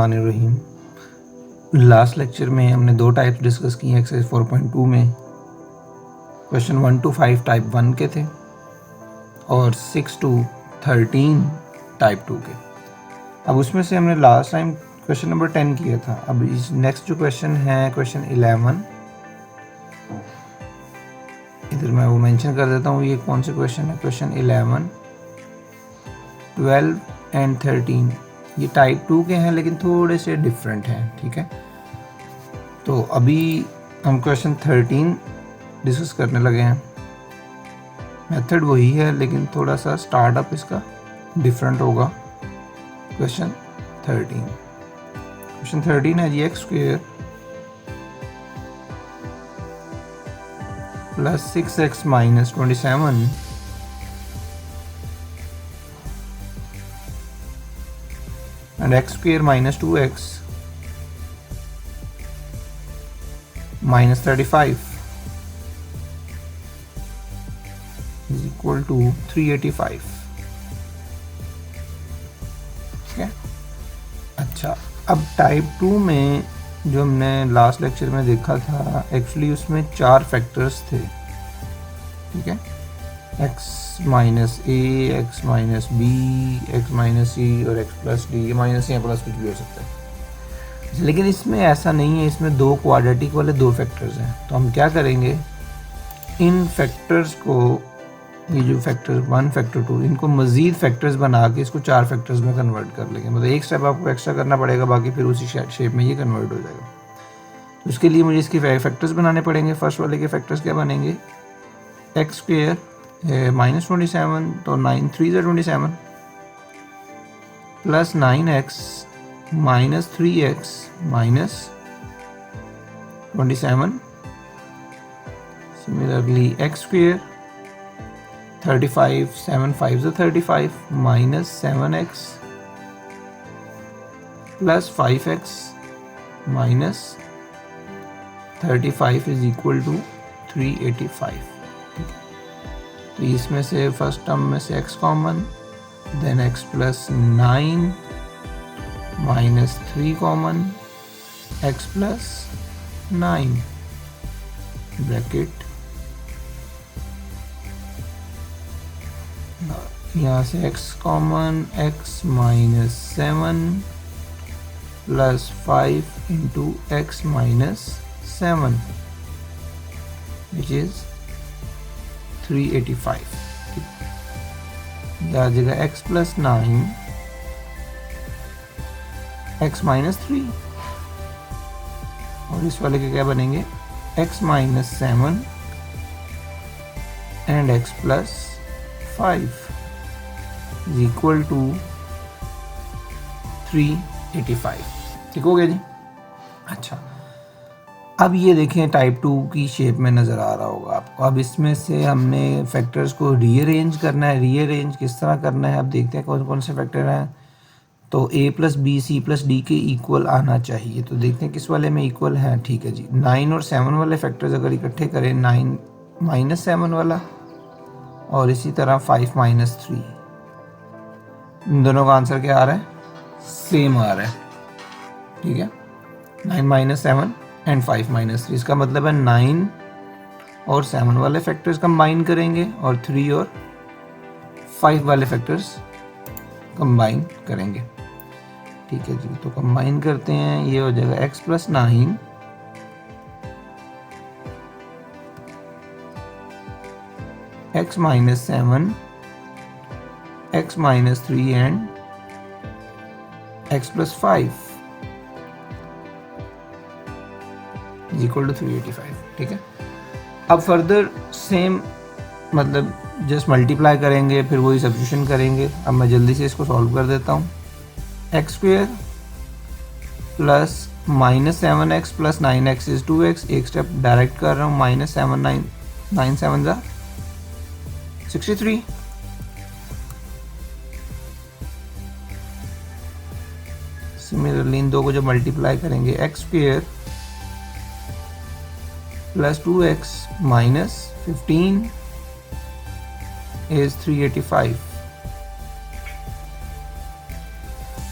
बिस्मिल्लाहिर्रहमानिर्रहीम। Last lecture में हमने दो टाइप्स डिस्कस किए एक्सरसाइज 4.2 में। क्वेश्चन 1 to 5 टाइप 1 के थे और 6 to 13 टाइप 2 के। अब उसमें से हमने लास्ट टाइम क्वेश्चन नंबर 10 किया था। अब इस नेक्स्ट जो क्वेश्चन है क्वेश्चन 11, इधर मैं वो मेंशन कर देता हूँ ये कौन से क्वेश्चन है। क्वेश्चन 11, 12 एंड 13 ये टाइप 2 के हैं लेकिन थोड़े से डिफरेंट हैं, ठीक है। तो अभी हम क्वेश्चन 13 डिस्कस करने लगे हैं। मेथड वही है लेकिन थोड़ा सा स्टार्टअप इसका डिफरेंट होगा। क्वेश्चन 13 है g x square plus 6x minus 27 and x square minus 2x minus 35 is equal to 385। ठीक है। अच्छा, अब टाइप 2 में जो हमने लास्ट लेक्चर में देखा था एक्चुअली उसमें 4 फैक्टर्स थे, ठीक है। x minus a, x minus b, x minus c और x प्लस डी। ये माइनस या प्लस कुछ भी हो सकता है, लेकिन इसमें ऐसा नहीं है। इसमें दो क्वाड्रेटिक वाले दो फैक्टर्स हैं। तो हम क्या करेंगे, इन फैक्टर्स को, ये जो फैक्टर 1 फैक्टर 2, इनको मज़ीद फैक्टर्स बना के इसको 4 फैक्टर्स में कन्वर्ट कर लेंगे। मतलब एक स्टेप आपको एक्स्ट्रा करना पड़ेगा, बाकी फिर उसी शेप में ये कन्वर्ट हो जाएगा। तो उसके लिए मुझे इसके फैक्टर्स बनाने पड़ेंगे। फर्स्ट वाले के फैक्टर्स क्या बनेंगे, एक्स स्क्वेयर माइनस 27, तो 9 3 27 plus 9x minus 3x minus 27। Similarly x square 35 7 5 35 minus 7x plus 5x minus 35 is equal to 385। तो इसमें से फर्स्ट टर्म में से x common, then x plus 9 minus 3 common, x plus 9 bracket, यहाँ से x common, x minus 7 plus 5 into x minus 7 which is 385। आ जाएगा x plus 9, x minus 3 और इस वाले के क्या बनेंगे, x minus 7 and x plus 5 is equal to 385। ठीक हो गया जी। अच्छा, अब ये देखें टाइप 2 की शेप में नज़र आ रहा होगा आपको। अब इसमें से हमने फैक्टर्स को रीअरेंज करना है। रीअरेंज किस तरह करना है, अब देखते हैं कौन कौन से फैक्टर हैं। तो a plus B C plus D के इक्वल आना चाहिए। तो देखते हैं किस वाले में इक्वल है। ठीक है जी, 9 और 7 वाले फैक्टर्स अगर इकट्ठे करें, 9 माइनस 7 वाला और इसी तरह 5 माइनस 3, इन दोनों का आंसर क्या आ रहा है, सेम आ रहा है। ठीक है, 9 माइनस 7 एंड 5 माइनस 3। इसका मतलब है 9 और 7 वाले फैक्टर्स कंबाइन करेंगे और 3 और 5 वाले फैक्टर्स कंबाइन करेंगे। ठीक है जी, तो कंबाइन करते हैं। ये हो जाएगा x plus 9 x minus 7 x minus 3 and x plus 5 is equal to 385। ठीक है, अब फर्दर सेम मतलब जस्ट मल्टीप्लाई करेंगे, फिर वही सब्स्टिट्यूशन करेंगे। अब मैं जल्दी से इसको सॉल्व कर देता हूँ। X square plus minus 7x plus 9x is 2x। एक स्टेप डायरेक्ट कर रहा हूँ, माइनस 7 9 7 जा 63। सिमिलरली इन दो को जब मल्टीप्लाई करेंगे, x square plus 2x minus 15 is 385।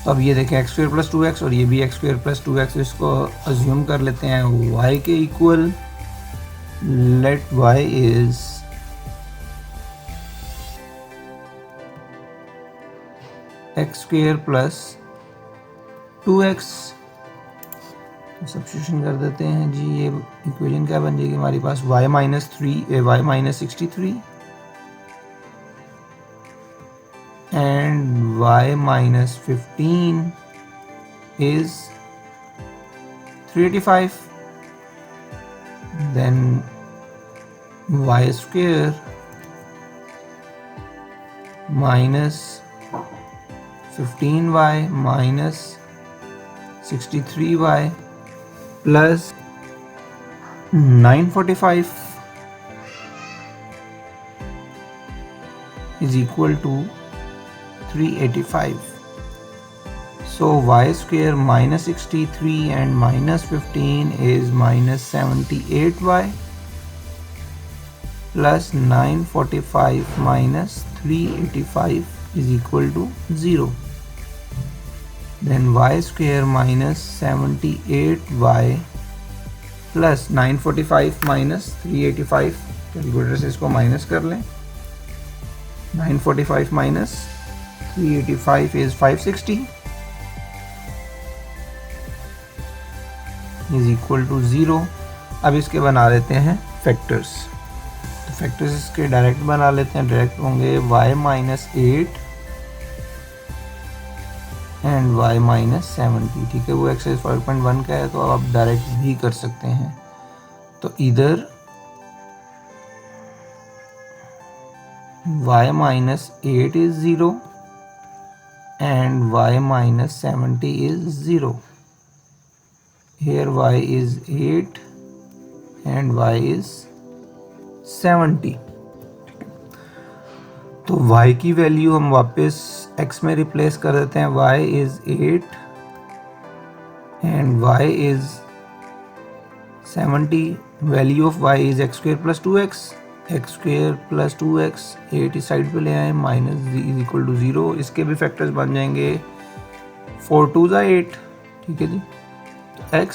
तो अब ये देखें एक्स स्क्वायर प्लस 2x और ये भी एक्स स्क्वायर प्लस 2x, इसको अज्यूम कर लेते हैं y के equal. Let y is x square plus 2x। Substitution कर देते हैं जी। ये इक्वेशन क्या बन जाएगी हमारे पास, y minus 63 and y minus 15 is 385. Then y square minus 15y minus 63y plus 945 is equal to 385. So y square minus 63 and minus 15 is minus 78y plus 945 minus 385 is equal to 0. Then y square minus 78y plus 945 minus 385, calculator से इसको minus कर लें। 945 minus 385 is 560 is equal to 0. अब इसके बना लेते हैं factors. तो फैक्टर्स इसके डायरेक्ट बना लेते हैं। डायरेक्ट होंगे y minus 8 and y minus 70। ठीक है, वो एक्सरसाइज 5.1 का है तो आप डायरेक्ट भी कर सकते हैं। तो इधर y minus 8 is 0 and y minus 70 is 0. Here y is 8 and y is 70. तो y की वैल्यू हम वापस x में रिप्लेस कर देते हैं। y is 8 and y is 70. Value of y is x square plus 2x. X square plus 2x, 8 इस side पे ले आए, माइनस इज इक्वल टू 0। इसके भी फैक्टर्स बन जाएंगे 4 2 ज़ा 8। ठीक है जी, तो x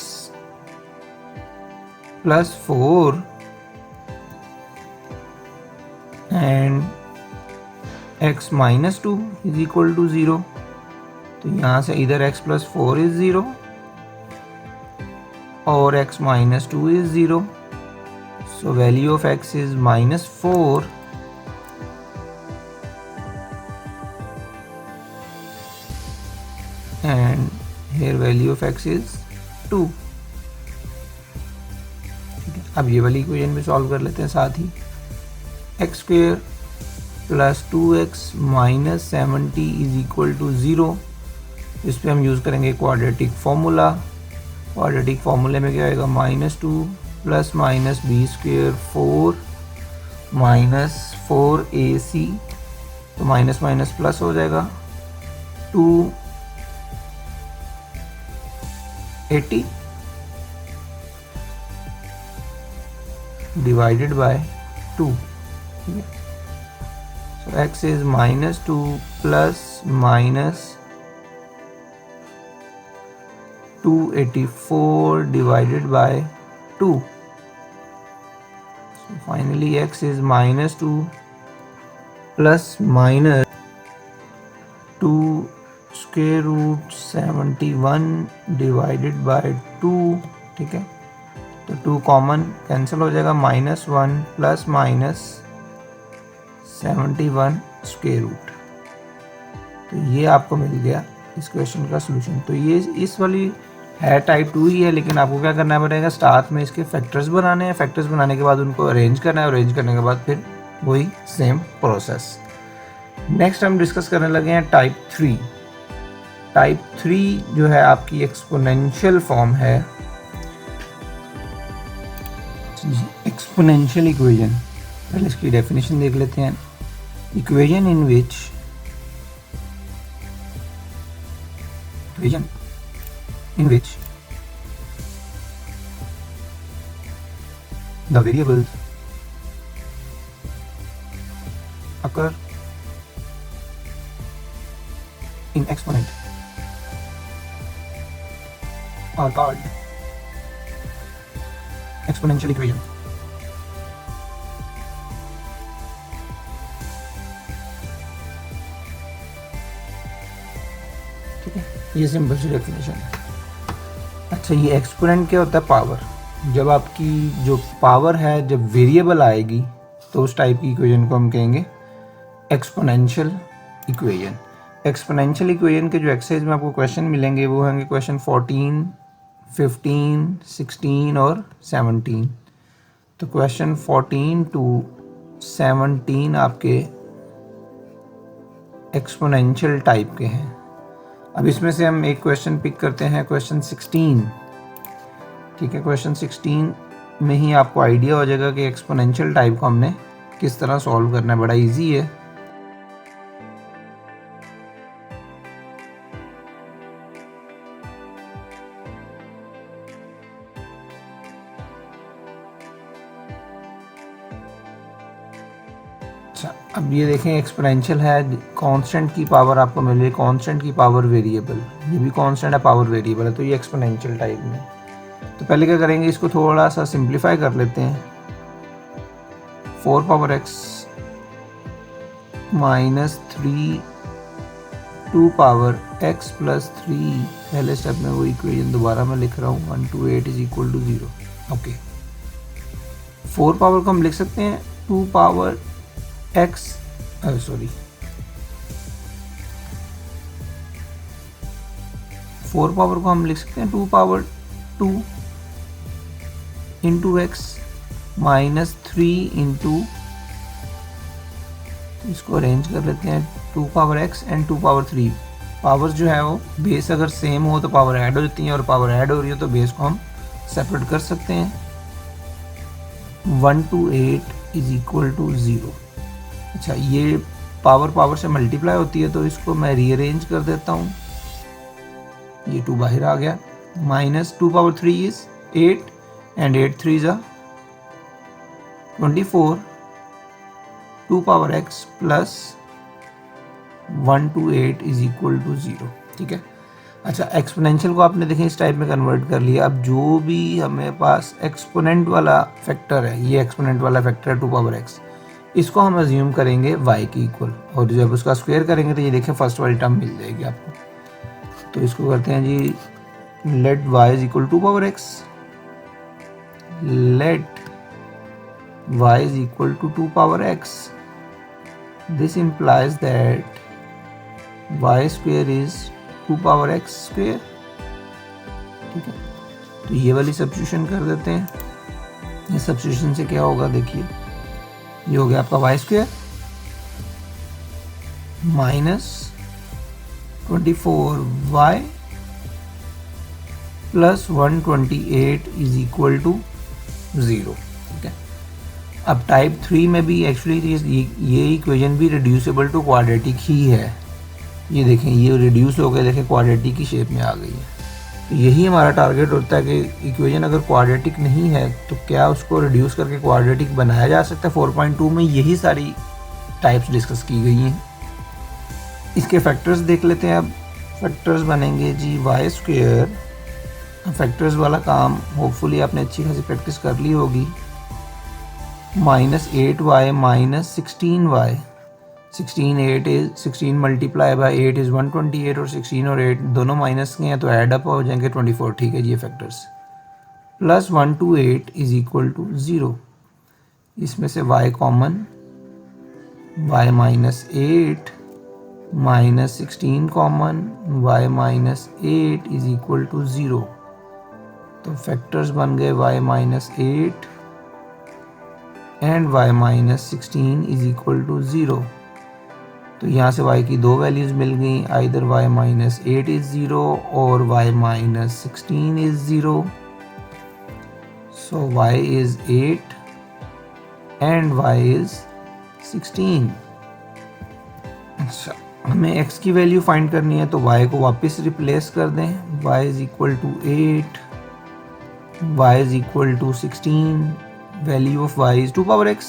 plus 4 and x minus 2 is equal to 0। तो यहाँ से इधर x प्लस 4 इज 0 और x minus 2 is 0. So value of x is minus 4 and here value of x is 2. ठीक है, अब ये वाली इक्वेशन भी सॉल्व कर लेते हैं साथ ही। X square plus 2x minus 70 is equal to 0। इस पर हम यूज़ करेंगे क्वाड्रेटिक फार्मूला। क्वाड्रेटिक फार्मूले में क्या आएगा, -2 plus minus B square 4 minus 4ac, तो माइनस माइनस प्लस हो जाएगा 280 डिवाइडेड बाय 2। ठीक है, सो x is -2 plus minus 284 divided by 2. So finally x is -2 plus minus 2 square root 71 divided by 2. ठीक है, तो 2 कॉमन कैंसिल हो जाएगा, -1 प्लस माइनस 71 स्क्वायर रूट। तो ये आपको मिल गया इस क्वेश्चन का सॉल्यूशन। तो ये इस वाली है टाइप 2 ही है, लेकिन आपको क्या करना पड़ेगा, स्टार्ट में इसके फैक्टर्स बनाने हैं। फैक्टर्स बनाने के बाद उनको अरेंज करना है, अरेंज करने के बाद फिर वही सेम प्रोसेस। नेक्स्ट हम डिस्कस करने लगे हैं टाइप 3। टाइप 3 जो है आपकी एक्सपोनेंशियल फॉर्म है, एक्सपोनेंशियल इक्वेशन। पहले इसकी डेफिनेशन देख लेते हैं। Equation in which the variables occur in exponent are called exponential equation. ठीक है, ये सिंपल सी डेफिनेशन है। अच्छा, ये एक्सपोनेंट क्या होता है? पावर। जब आपकी जो पावर है जब वेरिएबल आएगी तो उस टाइप की इक्वेशन को हम कहेंगे एक्सपोनेंशियल इक्वेशन। एक्सपोनेंशियल इक्वेशन के जो एक्सरसाइज में आपको क्वेश्चन मिलेंगे वो होंगे क्वेश्चन 14, 15, 16 और 17। तो क्वेश्चन 14 टू 17 आपके एक्सपोनेंशियल टाइप के हैं। अब इसमें से हम एक क्वेश्चन पिक करते हैं, क्वेश्चन 16। ठीक है, क्वेश्चन 16 में ही आपको आइडिया हो जाएगा कि एक्सपोनेंशियल टाइप को हमने किस तरह सॉल्व करना है। बड़ा इजी है। अच्छा, अब ये देखें एक्सपोनेंशियल है, कांस्टेंट की पावर आपको मिल रही है, कांस्टेंट की पावर वेरिएबल, ये भी कांस्टेंट है, पावर वेरिएबल है, तो ये एक्सपोनेंशियल टाइप में। तो पहले क्या करेंगे, इसको थोड़ा सा सिंप्लीफाई कर लेते हैं। 4 power x minus 3 2 power x plus 3। पहले स्टेप में वो इक्वेशन दोबारा मैं लिख रहा हूँ, 1 to 8 is equal to 0। Okay, 4 power को हम लिख सकते हैं 2 पावर x, सॉरी 4 पावर को हम लिख सकते हैं 2 power 2 into x minus 3 into, इसको अरेंज कर लेते हैं 2 power x and 2 power 3। Powers जो है वो बेस अगर सेम हो तो पावर ऐड हो जाती है, और पावर ऐड हो रही हो तो बेस को हम सेपरेट कर सकते हैं। 1 to 8 इज इक्वल टू 0। अच्छा, ये पावर पावर से मल्टीप्लाई होती है तो इसको मैं रीअरेंज कर देता हूँ, ये 2 बाहर आ गया। माइनस 2 पावर 3 इज 8 एंड 8 3 जा 24, 2 power x plus 1 to 8 is equal to 0। ठीक है। अच्छा, एक्सपोनेंशियल को आपने देखें इस टाइप में कन्वर्ट कर लिया। अब जो भी हमें पास एक्सपोनेंट वाला फैक्टर है, ये एक्सपोनेंट वाला फैक्टर है 2 पावर x, इसको हम अज्यूम करेंगे y की इक्वल, और जब उसका स्क्वायर करेंगे तो ये देखें फर्स्ट वाली टर्म मिल जाएगी आपको। तो इसको करते हैं जी, let y is equal to power x, let y is equal to 2 power x. This implies that y square is 2 power x square. ठीक है, तो ये वाली सब्स्टिट्यूशन कर देते हैं। ये सब्स्टिट्यूशन से क्या होगा, देखिए ये हो गया आपका y square minus 24y plus 128 is equal to 0। ठीक है। अब टाइप 3 में भी एक्चुअली ये इक्वेशन भी रिड्यूसेबल टू क्वाड्रेटिक ही है। ये देखें, ये रिड्यूस हो गए, देखें क्वाड्रेटिक की शेप में आ गई है। तो यही हमारा टारगेट होता है कि इक्वेशन अगर क्वाड्रेटिक नहीं है तो क्या उसको रिड्यूस करके क्वाड्रेटिक बनाया जा सकता है। 4.2 में यही सारी टाइप्स डिस्कस की गई हैं। इसके फैक्टर्स देख लेते हैं। अब फैक्टर्स बनेंगे जी वाई स्क्वेयर, फैक्टर्स वाला काम होपफुली आपने अच्छी खासी प्रैक्टिस कर ली होगी। Minus 8y minus 16y, 16 multiply by 8 is 128, और 16 और 8 दोनों माइनस के हैं तो ऐड अप हो जाएंगे 24। ठीक है जी, ये factors plus 1 to 8 is equal to 0। इसमें से y common, y minus 8 minus 16 common, y minus 8 is equal to 0। तो फैक्टर्स बन गए y minus 8 and y minus 16 is equal to 0। तो यहाँ से y की दो वैल्यूज़ मिल गई, आइदर y माइनस 8 इज 0 और y minus 16 is 0। So y is 8 and y is 16। अच्छा, हमें x की वैल्यू फाइंड करनी है तो y को वापस रिप्लेस कर दें। y is equal to 8, y is equal to 16, value of y is 2 power x,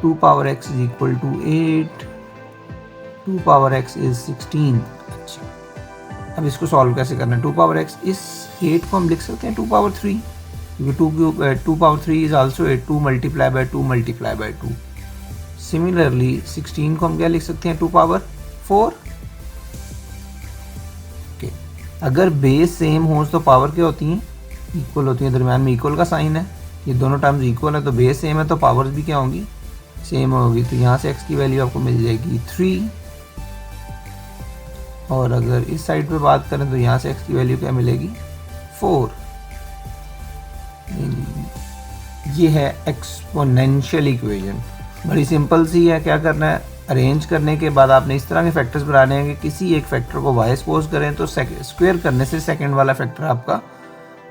2 power x is equal to 8, 2 power x is 16। अच्छा, अब इसको सॉल्व कैसे करना है, 2 पावर x, इस 8 को हम लिख सकते हैं 2 पावर 3, क्योंकि 2 power 3 is also 8, 2 multiply by 2 multiply by 2। Similarly 16 को हम क्या लिख सकते हैं, 2 पावर 4। ओके, अगर बेस सेम हो तो पावर क्या होती हैं, इक्वल होती है, दरम्यान में इक्वल का साइन है, ये दोनों टर्म्स इक्वल है, तो बेस सेम है तो पावर्स भी क्या होंगी, सेम होगी। तो यहाँ से x की वैल्यू आपको मिल जाएगी 3, और अगर इस साइड पे बात करें तो यहाँ से x की वैल्यू क्या मिलेगी, 4। ये है एक्सपोनेंशियल इक्वेशन, बड़ी सिंपल सी है। क्या करना है, अरेंज करने के बाद आपने इस तरह के फैक्टर्स बनाने हैं कि किसी एक फैक्टर को y सपोज करें तो स्क्वायर करने से सेकंड वाला फैक्टर आपका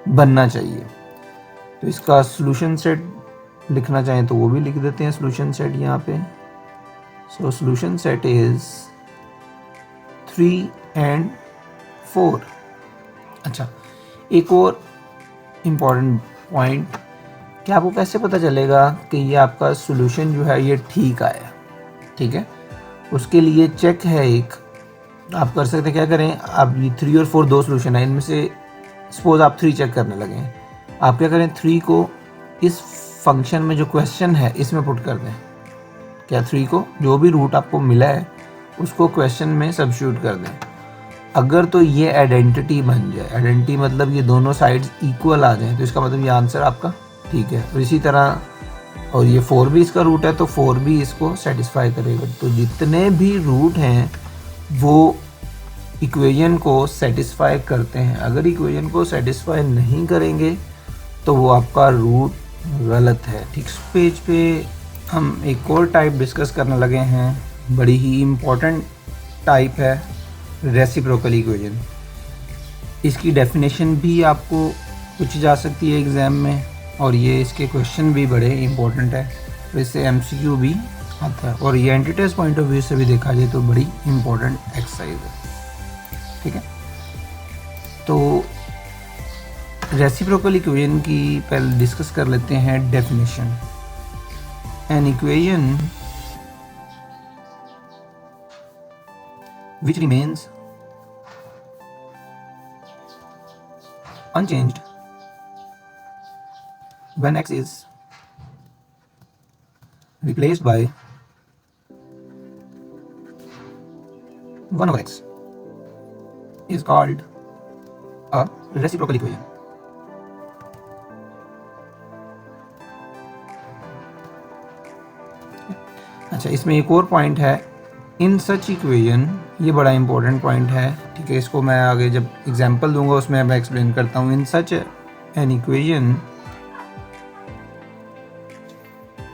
बनना चाहिए। तो इसका सॉल्यूशन सेट लिखना चाहें तो वो भी लिख देते हैं, सॉल्यूशन सेट यहाँ पे। So solution set is 3 and 4। अच्छा, एक और इम्पॉर्टेंट पॉइंट, कि आपको कैसे पता चलेगा कि ये आपका सॉल्यूशन जो है ये ठीक आया, ठीक है। उसके लिए चेक है एक, आप कर सकते हैं, क्या करें, आप 3 और 4 दो सॉल्यूशन है, इनमें से सपोज आप 3 चेक करने लगे हैं, आप क्या करें, 3 को इस फंक्शन में जो क्वेश्चन है इसमें पुट कर दें। क्या 3 को जो भी रूट आपको मिला है उसको क्वेश्चन में सब्स्टिट्यूट कर दें। अगर तो ये आइडेंटिटी बन जाए, आइडेंटिटी मतलब ये दोनों साइड्स इक्वल आ जाएं, तो इसका मतलब ये आंसर आपका ठीक है। और इसी तरह, और ये 4 भी इसका रूट है तो 4 भी इसको सेटिस्फाई करेगा। तो जितने भी रूट हैं वो इक्वेशन को सेटिस्फाई करते हैं। अगर इक्वेशन को सेटिस्फाई नहीं करेंगे तो वो आपका रूट गलत है। ठीक, पेज पे हम एक और टाइप डिस्कस करने लगे हैं, बड़ी ही इम्पोर्टेंट टाइप है रेसिप्रोकल इक्वेशन। इसकी डेफिनेशन भी आपको पूछी जा सकती है एग्ज़ाम में, और ये इसके क्वेश्चन भी बड़े इम्पोर्टेंट है, तो इससे एमसीक्यू भी आता है, और ये एंटीटेस्ट पॉइंट ऑफ व्यू से भी देखा जाए तो बड़ी इम्पोर्टेंट एक्सरसाइज है। ठीक है, तो रेसिप्रोकल इक्वेशन की पहले डिस्कस कर लेते हैं definition. An equation which remains unchanged when x is replaced by 1 over x is called a reciprocal equation. अच्छा, इसमें एक और पॉइंट है, इन सच इक्वेशन, ये बड़ा इंपॉर्टेंट पॉइंट है। ठीक है, इसको मैं आगे जब एग्जांपल दूंगा उसमें मैं एक्सप्लेन करता हूँ। In such an equation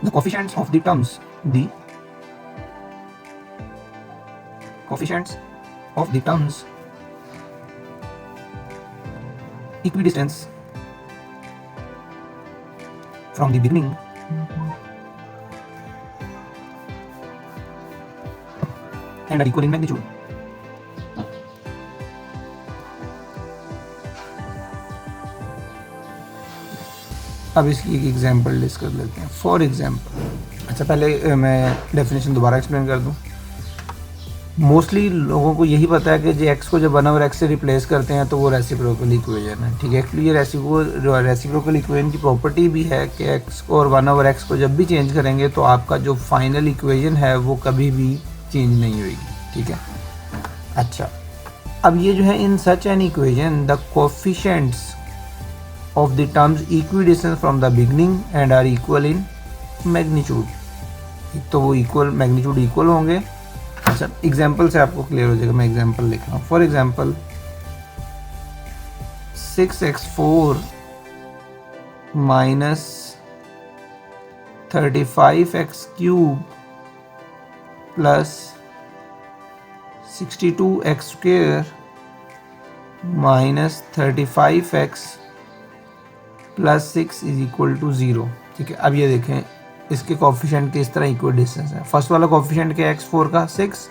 the coefficients of the terms, the coefficients of the terms equidistance from the beginning and are equal in magnitude. अब इसकी एक एग्जांपल डिस्कस कर लेते हैं। फॉर एग्जांपल, अच्छा पहले मैं डेफिनेशन दोबारा एक्सप्लेन कर दूं। मोस्टली लोगों को यही पता है कि जो x को जब 1 ओवर x से रिप्लेस करते हैं तो वो रेसिप्रोकल इक्वेशन है। ठीक है, एक्चुअली ये रेसिप्रोकल इक्वेशन की प्रॉपर्टी भी है कि x को और 1 ओवर x को जब भी चेंज करेंगे तो आपका जो फाइनल इक्वेशन है वो कभी भी चेंज नहीं होगी। ठीक है, अच्छा अब ये जो है, in such an equation the coefficients of the terms equidistance from the beginning and are equal in magnitude. तो वो इक्वल मैग्नीट्यूड इक्वल होंगे। अच्छा, एग्जांपल से आपको क्लियर हो जाएगा, मैं एग्जांपल लिख रहा हूँ। For example 6x4 minus 35x³ plus 62x² minus 35x plus 6 is equal to 0। ठीक है, अब ये देखें इसके कोएफिशिएंट के इस तरह इक्वल डिस्टेंस है। फर्स्ट वाला कोएफिशिएंट क्या है, x4 का 6,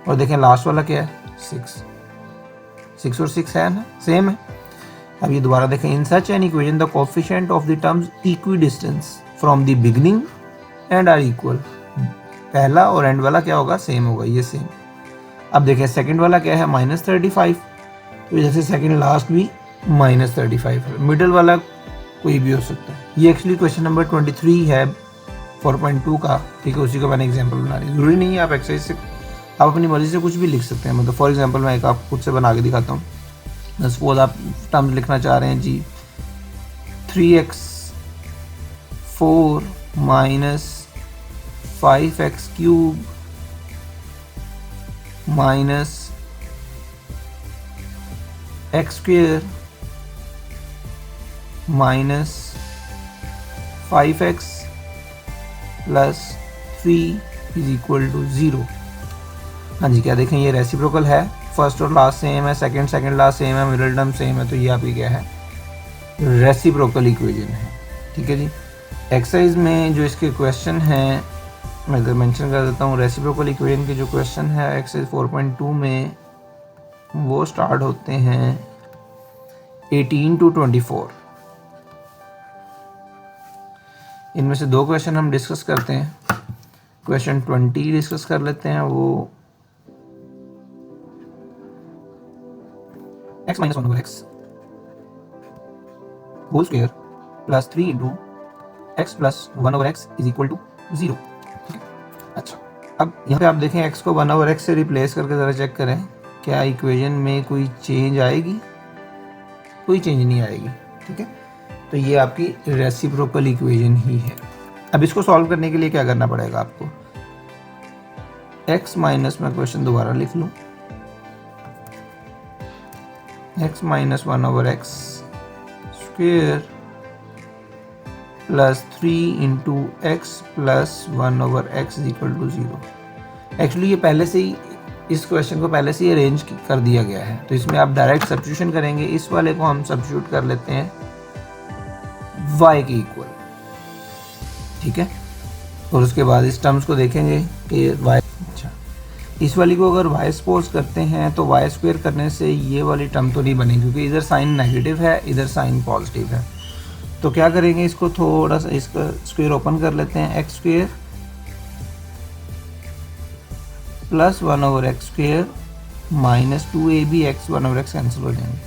और देखें लास्ट वाला क्या है, 6 और 6 है ना, सेम है। अब ये दोबारा देखें, in such an equation the coefficient of the terms equidistance from the beginning and are equal. पहला और एंड वाला क्या होगा, सेम होगा, ये सेम। अब देखें सेकंड वाला क्या है, -35, तो इधर से सेकंड लास्ट भी -35 है, मिडल वाला कोई भी हो सकता है। ये एक्चुअली क्वेश्चन नंबर 23 है 4.2 का, ठीक है, उसी का मैंने एग्जांपल बना लिया। जरूरी नहीं है आप एक्सरसाइज से आप अपनी मर्जी से कुछ भी लिख सकते हैं, मतलब फॉर एग्जांपल मैं एक आप खुद से बना के दिखाता हूँ। सपोज आप टर्म्स लिखना चाह रहे हैं जी 3x4 minus 5x³ minus x² minus 5x plus 3 is equal to 0। हाँ जी, क्या देखें ये रेसिप्रोकल है, फर्स्ट और लास्ट सेम है, सेकंड लास्ट सेम है, मिडिल टर्म सेम है, तो ये आपकी क्या है, रेसिप्रोकल इक्वेशन है। ठीक है जी। एक्सरसाइज में जो इसके क्वेश्चन हैं मैं इधर मेंशन कर देता हूँ। रेसिप्रोकल इक्वेशन के जो क्वेश्चन है एक्सरसाइज 4.2 में वो स्टार्ट होते हैं 18 to 24। इनमें से दो क्वेश्चन हम डिस्कस करते हैं। क्वेश्चन 20 डिस्कस कर लेते हैं, वो x - 1/x whole square plus 3 into x plus 1/x is equal to 0। अच्छा, अब यहाँ पे आप देखें x को 1/x से रिप्लेस करके ज़रा चेक करें क्या इक्वेशन में कोई चेंज आएगी, कोई चेंज नहीं आएगी। ठीक है, तो ये आपकी रेसिप्रोकल इक्वेशन ही है। अब इसको सॉल्व करने के लिए क्या करना पड़ेगा आपको, x माइनस, मैं क्वेश्चन दोबारा लिख लूँ, x - 1/x square plus 3 into x plus 1/x is equal to 0। Actually ये पहले से ही इस क्वेश्चन को पहले से ही अरेंज कर दिया गया है, तो इसमें आप डायरेक्ट सब्स्टिट्यूशन करेंगे। इस वाले को हम सब्स्टिट्यूट कर लेते हैं y के इक्वल, ठीक है, और उसके बाद इस टर्म्स को देखेंगे कि y, अच्छा, इस वाली को अगर y सपोज करते हैं तो y स्क्वायर करने से ये वाली टर्म तो नहीं बनेगी, क्योंकि इधर साइन नेगेटिव है, इधर साइन पॉजिटिव है। तो क्या करेंगे, इसको थोड़ा सा इसका स्क्वायर ओपन कर लेते हैं, x square plus 1/x square minus 2ab x 1/x cancel हो जाएंगे,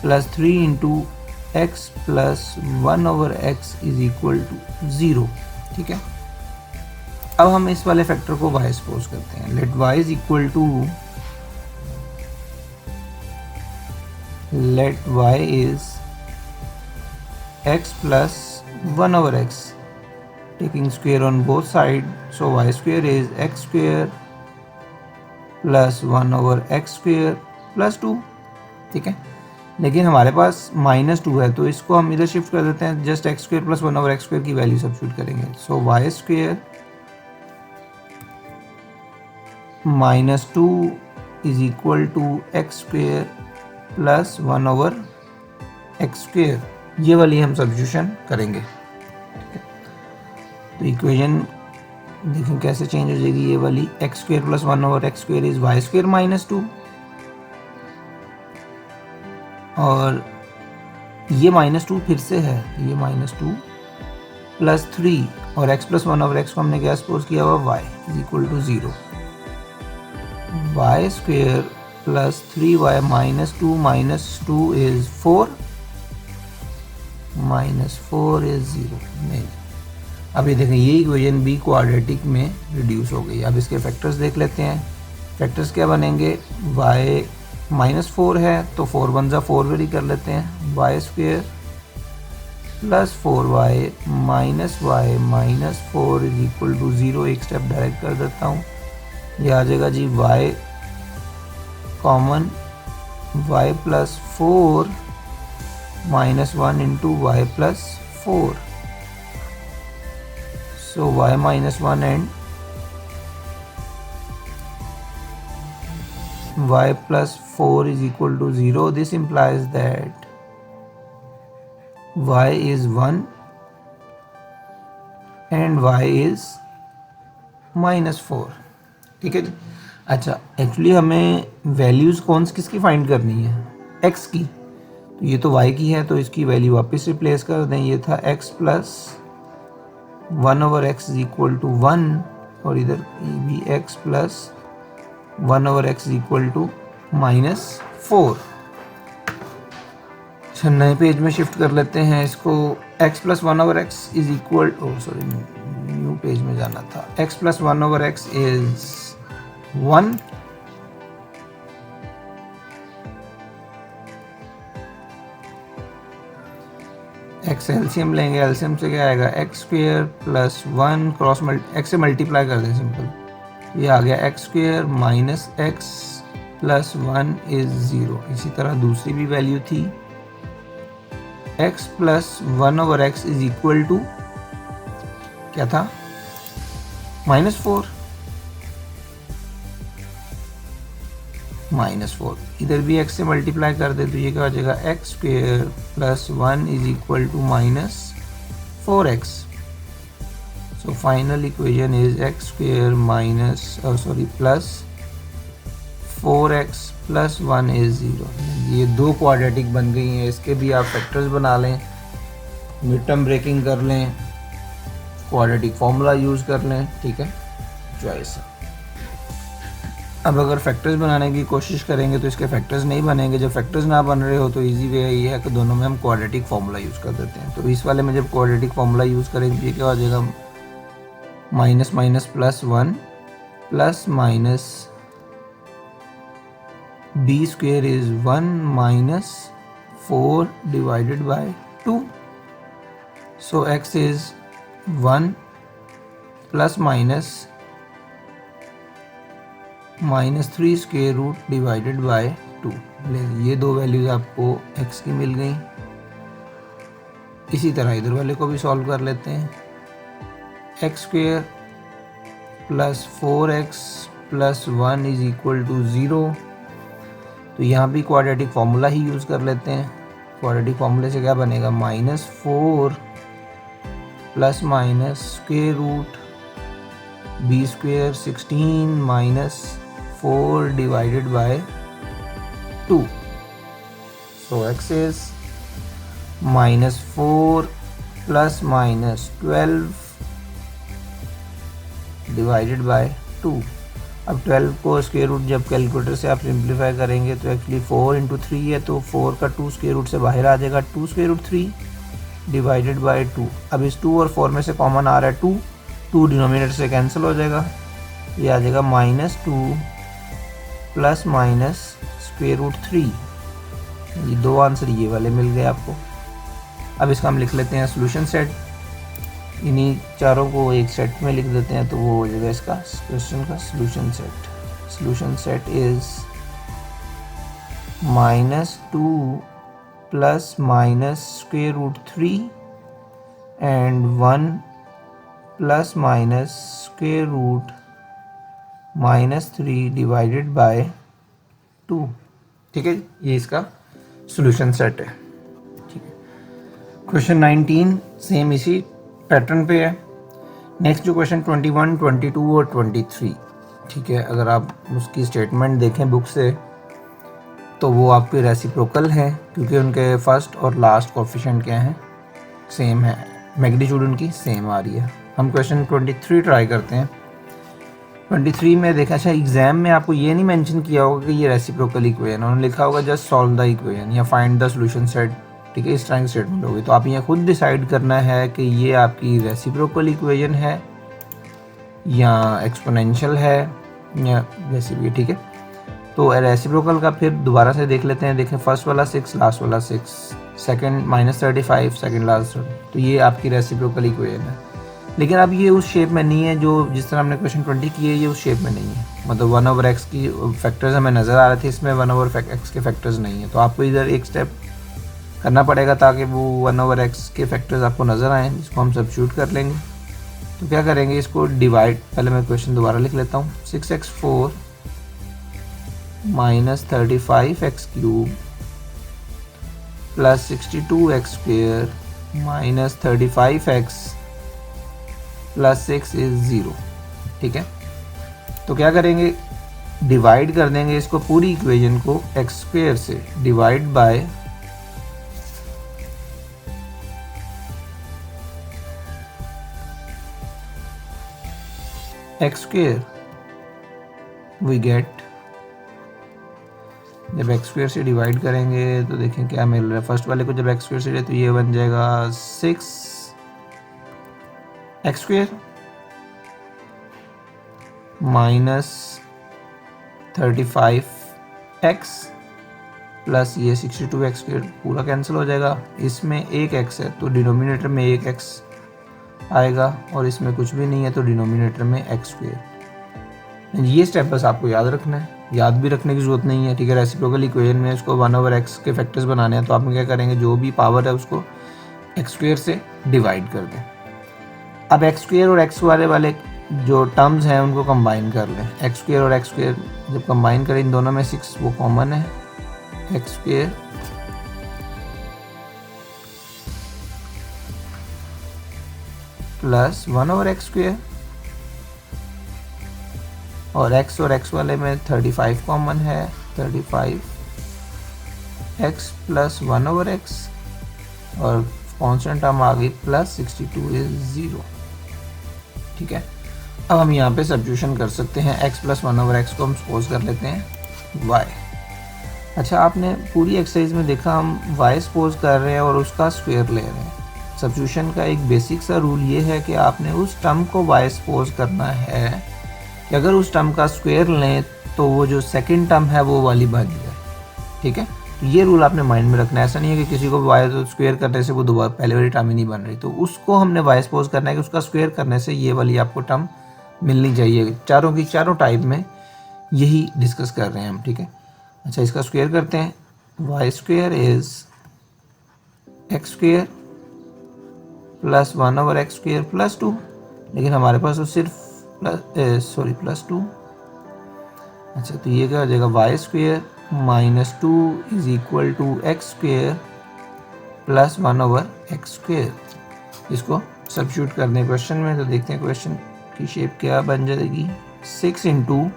plus 3 into x plus 1/x is equal to 0। ठीक है, अब हम इस वाले फैक्टर को y सपोज करते हैं। Let y is equal to, let y is x plus 1/x, taking square on both sides, so y square is x square plus 1/x square plus 2। ठीक है, लेकिन हमारे पास -2 है, तो इसको हम इधर शिफ्ट कर देते हैं, just x square plus 1/x square की वैल्यू सब्स्टिट्यूट करेंगे। So y square -2 is equal to x square plus 1/x square, ये वाली हम सब्स्टिट्यूशन करेंगे। ठीक है, तो इक्वेशन देखें कैसे चेंज हो जाएगी, ये वाली x square plus 1/x square is y square -2, और ये -2 फिर से है, ये -2 प्लस 3 और x प्लस 1/x को हमने क्या सपोज किया हुआ y is equal to 0। y square plus 3y -2 is 4, -4 is 0। नहीं, अभी देखें ये इक्वेशन भी क्वाड्रेटिक में रिड्यूस हो गई। अब इसके फैक्टर्स देख लेते हैं। फैक्टर्स क्या बनेंगे, y -4 है तो 4 1 जा 4 वेरी कर लेते हैं, y square plus 4y minus y minus 4 is equal to 0। एक स्टेप डायरेक्ट कर देता हूँ, ये आ जाएगा जी y common, y plus 4 -1 into y plus 4, so y -1 and y plus 4 is equal to 0. This implies that y is 1 and y is -4। ठीक है जी। अच्छा, actually हमें वैल्यूज़ किसकी फाइंड करनी है, x की, तो ये तो y की है, तो इसकी वैल्यू वापस रिप्लेस कर दें। ये था x plus 1/x is equal to 1, और इधर भी x plus 1/x is equal to 4। अच्छा, नए पेज में शिफ्ट कर लेते हैं इसको। x plus 1/x is equal, sorry new page में जाना था। x plus 1/x is 1। x LCM लेंगे, एलसीएम से क्या आएगा, x square plus 1 cross x से मल्टीप्लाई कर दें सिंपल, ये आ गया x square minus x plus 1 is 0। इसी तरह दूसरी भी वैल्यू थी, x plus 1/x is equal to क्या था, -4। -4 इधर भी x से मल्टीप्लाई कर दे तो ये क्या हो जाएगा, x square plus 1 is equal to -4x। So final equation is x square plus 4x plus 1 is 0। ये दो क्वाड्रेटिक बन गई हैं। इसके भी आप फैक्टर्स बना लें, मिड टर्म ब्रेकिंग कर लें, क्वाड्रेटिक फॉर्मूला यूज़ कर लें, ठीक है, चॉइस है। अब अगर फैक्टर्स बनाने की कोशिश करेंगे तो इसके फैक्टर्स नहीं बनेंगे। जब फैक्टर्स ना बन रहे हो तो इजी वे ये है कि दोनों में हम क्वाड्रेटिक फॉर्मूला यूज़ कर देते हैं। तो इस वाले में जब क्वाड्रेटिक फॉर्मूला यूज़ करेंगे तो ये क्या हो जाएगा, minus minus plus 1 plus minus b square is 1 minus 4 divided by 2. So x is 1 plus minus -3 square root divided by 2। ये दो वैल्यूज आपको x की मिल गई। इसी तरह इधर वाले को भी सॉल्व कर लेते हैं। X square plus 4x plus 1 is equal to 0। तो यहाँ भी क्वाड्रेटिक फॉर्मूला ही यूज़ कर लेते हैं। क्वाड्रेटिक फॉर्मूले से क्या बनेगा, -4 plus minus square root b square 16 minus 4 divided by 2। So x is -4 plus minus 12 divided by 2। अब 12 को स्क्वायर रूट जब कैलकुलेटर से आप सिंप्लीफाई करेंगे तो एक्चुअली 4 × 3 है, तो 4 का 2 स्क्वायर रूट से बाहर आ जाएगा, 2 स्क्वायर रूट 3 डिवाइडेड बाय 2। अब इस 2 और 4 में से कॉमन आ रहा है 2 डिनोमिनेटर से कैंसिल हो जाएगा, ये आ जाएगा -2 प्लस माइनस स्क्वायर रूट 3। ये दो आंसर ये वाले मिल गए आपको। अब इसका हम लिख लेते हैं सोल्यूशन सेट। इन्हीं चारों को एक सेट में लिख देते हैं तो वो हो जाएगा इसका क्वेश्चन का solution set. Solution set is -2 plus minus square root 3 and 1 plus minus square root -3 divided by 2। ठीक है, ये इसका सोल्यूशन सेट है। ठीक है, क्वेश्चन 19 सेम इसी पैटर्न पे है। नेक्स्ट जो क्वेश्चन 21, 22 और 23, ठीक है, अगर आप उसकी स्टेटमेंट देखें बुक से तो वो आपके रेसिप्रोकल हैं, क्योंकि उनके फर्स्ट और लास्ट कोफिशिएंट क्या हैं, सेम है, मैग्नीट्यूड उनकी सेम आ रही है। हम क्वेश्चन 23 ट्राई करते हैं। 23 में देखा, अच्छा एग्जाम में आपको ये नहीं मेंशन किया होगा कि ये रेसिप्रोकल इक्वेशन, उन्होंने लिखा होगा जस्ट सॉल्व द इक्वेशन या फाइंड द सॉल्यूशन सेट। ठीक है, इस तरह की स्टेटमेंट होगी, तो आप ये खुद डिसाइड करना है कि ये आपकी रेसिप्रोकल इक्वेशन है या एक्सपोनेंशियल है या जैसे भी। ठीक है, तो रेसिप्रोकल का फिर दोबारा से देख लेते हैं। देखें, फर्स्ट वाला 6, लास्ट वाला 6, सेकंड -35, सेकंड लास्ट, तो ये आपकी रेसिप्रोकल इक्वेशन है। लेकिन अब ये उस शेप में नहीं है जो जिस तरह हमने क्वेश्चन 20 किए, ये उस शेप में नहीं है। मतलब 1/x की फैक्टर्स हमें नज़र आ रहे थे, इसमें 1/x के फैक्टर्स नहीं है। तो आपको इधर एक स्टेप करना पड़ेगा ताकि वो 1/x के फैक्टर्स आपको नज़र आएँ, जिसको हम सब्स्टिट्यूट कर लेंगे। तो क्या करेंगे, इसको डिवाइड, पहले मैं क्वेश्चन दोबारा लिख लेता हूँ। 6x4 -35x³ plus 62x² -35x plus 6 is 0। ठीक है, तो क्या करेंगे, डिवाइड कर देंगे इसको पूरी इक्वेशन को x² से, divide by x², we get जब एक्स स्क्वेयर से डिवाइड करेंगे तो देखें क्या मिल रहा है। फर्स्ट वाले को जब एक्स स्क्वेयर से तो ये बन जाएगा 6 x square minus 35 x plus ये 62 एक्स स्क्वेयर पूरा कैंसिल हो जाएगा। इसमें एक एक्स है तो डिनोमिनेटर में एक एक्स आएगा और इसमें कुछ भी नहीं है तो डिनोमिनेटर में एक्स स्क्वेयर। ये स्टेप बस आपको याद रखना है, याद भी रखने की ज़रूरत नहीं है, ठीक है। रेसिप्रोकल इक्वेशन में उसको 1/x के फैक्टर्स बनाने हैं तो आप क्या करेंगे, जो भी पावर है उसको एक्स स्क्वेयर से डिवाइड कर दें। अब एक्स स्क्वेयर और एक्स वाले जो टर्म्स हैं उनको कंबाइन कर लें। एक्स स्क्वेयर और एक्स स्क्वेयर जब कंबाइन करें इन दोनों में 6 वो कॉमन है, x square plus 1/x square और x वाले में 35 कॉमन है, 35 x प्लस 1/x और कॉन्स्टेंट टर्म आ गई प्लस 62 इज 0, ठीक है। अब हम यहाँ पे सब्स्टिट्यूशन कर सकते हैं। x प्लस 1/x को हम सपोज कर लेते हैं y। अच्छा, आपने पूरी एक्सरसाइज में देखा हम y सपोज कर रहे हैं और उसका स्क्वायर ले रहे हैं। सब्स्टिट्यूशन का एक बेसिक सा रूल ये है कि आपने उस टर्म को y सपोज करना है कि अगर उस टर्म का स्क्वायर लें तो वो जो सेकंड टर्म है वो वाली बन जाए, ठीक है। तो ये रूल आपने माइंड में रखना है। ऐसा नहीं है कि किसी को y तो स्क्वायर करने से वो दोबारा पहले वाली टर्म ही नहीं बन रही, तो उसको हमने y सपोज करना है कि उसका स्क्वायर करने से ये वाली आपको टर्म मिलनी चाहिए। चारों की चारों टाइप में यही डिस्कस कर रहे हैं हम, ठीक है। अच्छा, इसका स्क्वायर करते हैं। Y square is x square plus 1/x square plus 2, लेकिन हमारे पास तो सिर्फ प्लस 2। अच्छा, तो ये क्या हो जाएगा, y square minus 2 is equal to x square plus 1/x square. इसको सब्स्टिट्यूट करने क्वेश्चन में तो देखते हैं क्वेश्चन की शेप क्या बन जाएगी। 6 into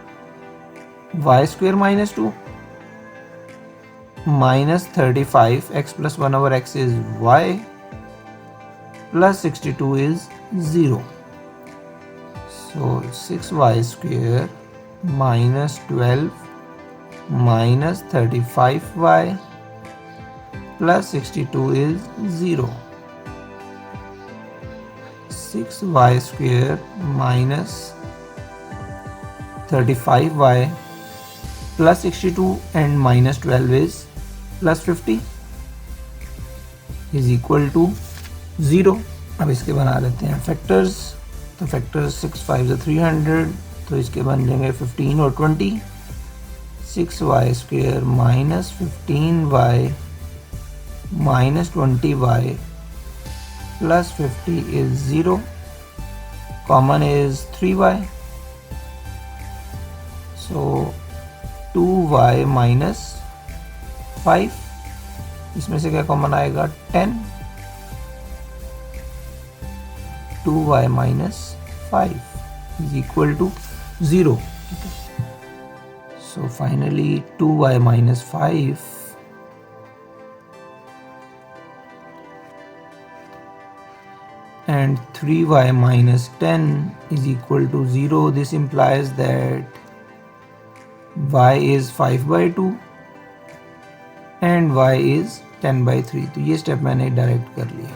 y square minus 2 minus 35 x plus 1/x is y plus 62 is 0. So 6y square minus 12 minus 35y plus 62 is 0. 6y square minus 35y plus 62 and minus 12 is plus 50 is equal to 0। अब इसके बना लेते हैं factors. तो factors 6 5 300, तो इसके बन जाएंगे 15 और 20। 6y square minus 15y minus 20y plus 50 is 0। Common is 3y, so 2y minus 5, इसमें से क्या कॉमन आएगा 10। 2y minus 5 is equal to 0। So finally 2y minus 5 and 3y minus 10 is equal to 0. This implies that y is 5/2 and y is 10/3। तो ये step मैंने direct कर लिया।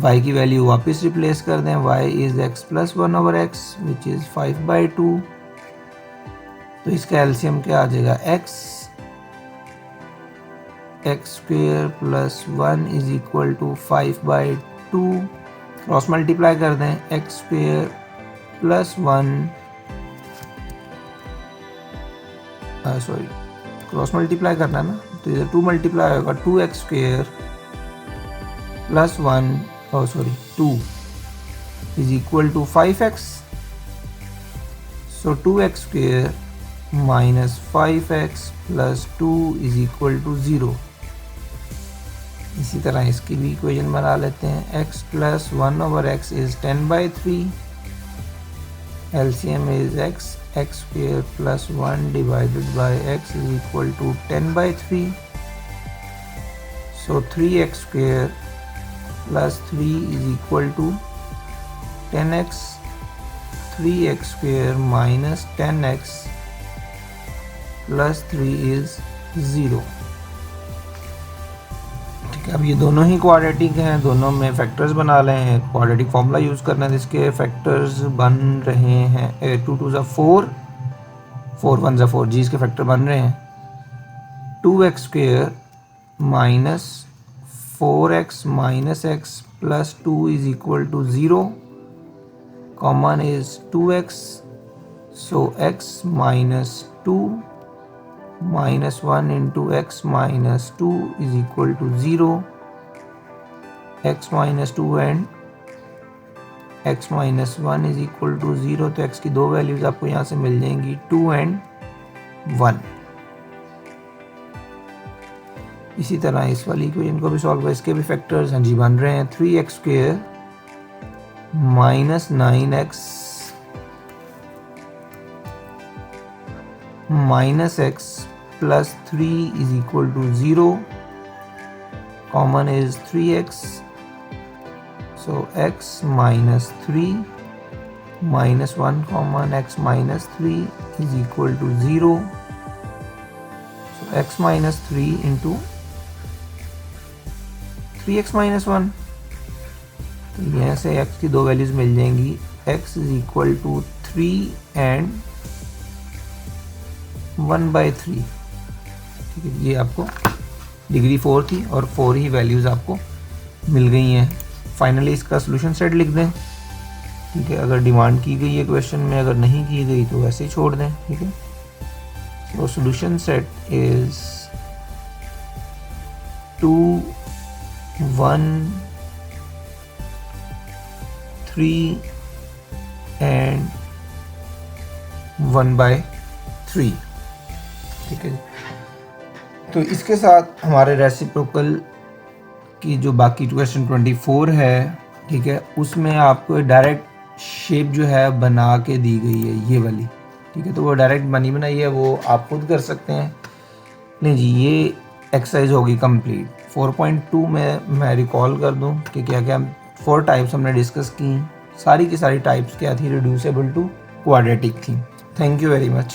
y की वैल्यू वापस रिप्लेस कर दें। y is x plus 1/x which is 5/2। तो इसका एलसीएम क्या आ जाएगा, x square plus 1 is equal to 5/2। Cross multiply कर दें, x square plus 1 sorry cross multiply करना है ना, तो इधर 2 मल्टीप्लाई होगा, 2x square plus 2 is equal to 5x। So 2x square minus 5x plus 2 is equal to 0। इसी तरह इसकी भी इक्वेशन बना लेते हैं। x plus 1/x is 10/3। LCM is x square plus 1 divided by x is equal to 10/3. So 3x square plus 3 is equal to 10x. 3x square minus 10x plus 3 is 0। ठीक है, अब ये दोनों ही क्वाड्रेटिक हैं, दोनों में फैक्टर्स बना रहे हैं, क्वाड्रेटिक फॉर्मूला यूज़ करना है, जिसके फैक्टर्स बन रहे हैं 2 2 4, 4 1 4 जी, इसके फैक्टर बन रहे हैं 2x square minus 4x minus x plus 2 is equal to 0, common is 2x, so x minus 2 minus 1 into x minus 2 is equal to 0, x minus 2 and x minus 1 is equal to 0, तो x की दो values आपको यहाँ से मिल जाएंगी 2 and 1। इसी तरह इस वाली इक्वेशन को भी सॉल्व कर, इसके भी फैक्टर्स हैं जी बन रहे हैं 3x square minus 9x minus x plus 3 is equal to 0, common is 3x, so x minus 3 minus 1 common x minus 3 is equal to 0, so x minus 3 into 3x minus 1, तो यहाँ से x की दो values मिल जाएंगी, x is equal to 3 and 1/3। ठीक है, ये आपको डिग्री 4 थी और 4 ही वैल्यूज़ आपको मिल गई हैं। फाइनली इसका सोल्यूशन सेट लिख दें। ठीक है, अगर डिमांड की गई है क्वेश्चन में, अगर नहीं की गई तो वैसे ही छोड़ दें। ठीक है, तो सोल्यूशन सेट इज 2 1 3 एंड 1/3। ठीक है, तो इसके साथ हमारे रेसिप्रोकल की जो बाकी क्वेश्चन 24 है, ठीक है, उसमें आपको डायरेक्ट शेप जो है बना के दी गई है ये वाली। ठीक है, तो वो डायरेक्ट बनी बनाई है, वो आप खुद कर सकते हैं। नहीं जी, ये एक्सरसाइज होगी कंप्लीट। 4.2 में मैं रिकॉल कर दूं कि क्या क्या 4 टाइप्स हमने डिस्कस की, सारी की सारी टाइप्स क्या थी, रिड्यूसेबल टू क्वाड्रेटिक थी। Thank you very much.